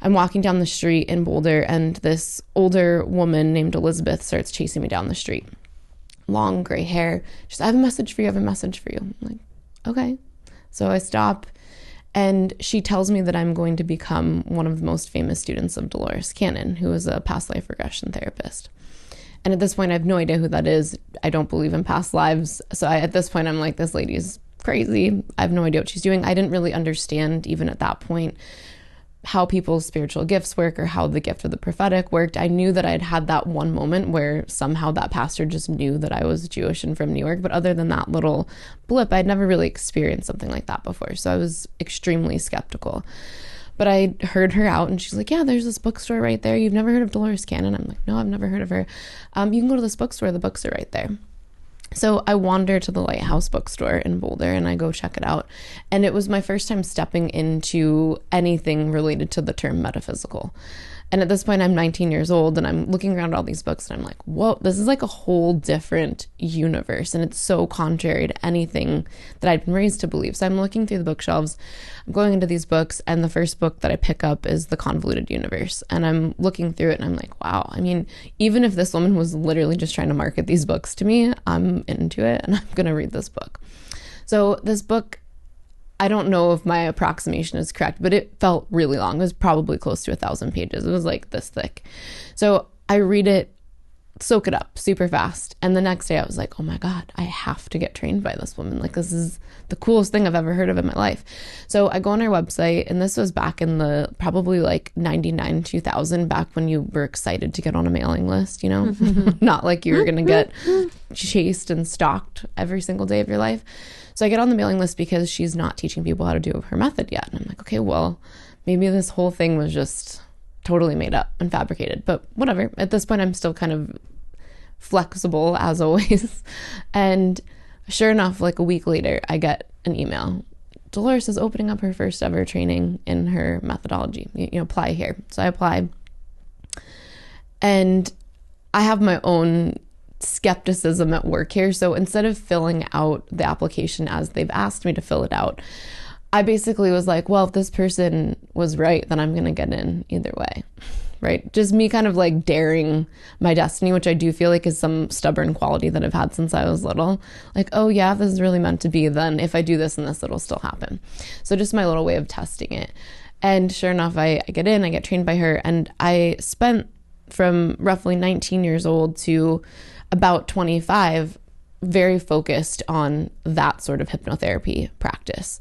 I'm walking down the street in Boulder, and this older woman named Elizabeth starts chasing me down the street. Long gray hair. She's, I have a message for you. I have a message for you. I'm like, okay. So I stop, and she tells me that I'm going to become one of the most famous students of Dolores Cannon, who is a past life regression therapist. And at this point, I have no idea who that is. I don't believe in past lives. So at this point, I'm like, this lady's crazy. I have no idea what she's doing. I didn't really understand, even at that point, how people's spiritual gifts work or how the gift of the prophetic worked. I knew that I'd had that one moment where somehow that pastor just knew that I was Jewish and from New York. But other than that little blip, I'd never really experienced something like that before. So I was extremely skeptical. But I heard her out, and she's like, yeah, there's this bookstore right there. You've never heard of Dolores Cannon? I'm like, no, I've never heard of her. You can go to this bookstore. The books are right there. So I wander to the Lighthouse bookstore in Boulder, and I go check it out. And it was my first time stepping into anything related to the term metaphysical. And at this point, I'm 19 years old, and I'm looking around all these books, and I'm like, whoa, this is like a whole different universe. And it's so contrary to anything that I'd been raised to believe. So I'm looking through the bookshelves, I'm going into these books, and the first book that I pick up is The Convoluted Universe. And I'm looking through it, and I'm like, wow, I mean, even if this woman was literally just trying to market these books to me, I'm into it, and I'm going to read this book. So this book, I don't know if my approximation is correct, but it felt really long. It was probably close to 1,000 pages. It was like this thick. So I read it, soak it up super fast. And the next day I was like, oh my God, I have to get trained by this woman. Like, this is the coolest thing I've ever heard of in my life. So I go on her website, and this was back in the probably like 99, 2000, back when you were excited to get on a mailing list, you know, not like you were going to get chased and stalked every single day of your life. So I get on the mailing list because she's not teaching people how to do her method yet. And I'm like, okay, well, maybe this whole thing was just totally made up and fabricated, but whatever. At this point, I'm still kind of flexible as always. And sure enough, like a week later, I get an email. Dolores is opening up her first ever training in her methodology. You know, apply here. So I apply. And I have my own skepticism at work here. So instead of filling out the application as they've asked me to fill it out, I basically was like, well, if this person was right, then I'm going to get in either way, right? Just me kind of like daring my destiny, which I do feel like is some stubborn quality that I've had since I was little. Like, oh yeah, if this is really meant to be, then if I do this and this, it'll still happen. So just my little way of testing it. And sure enough, I get in, I get trained by her, and I spent from roughly 19 years old to about 25 very focused on that sort of hypnotherapy practice.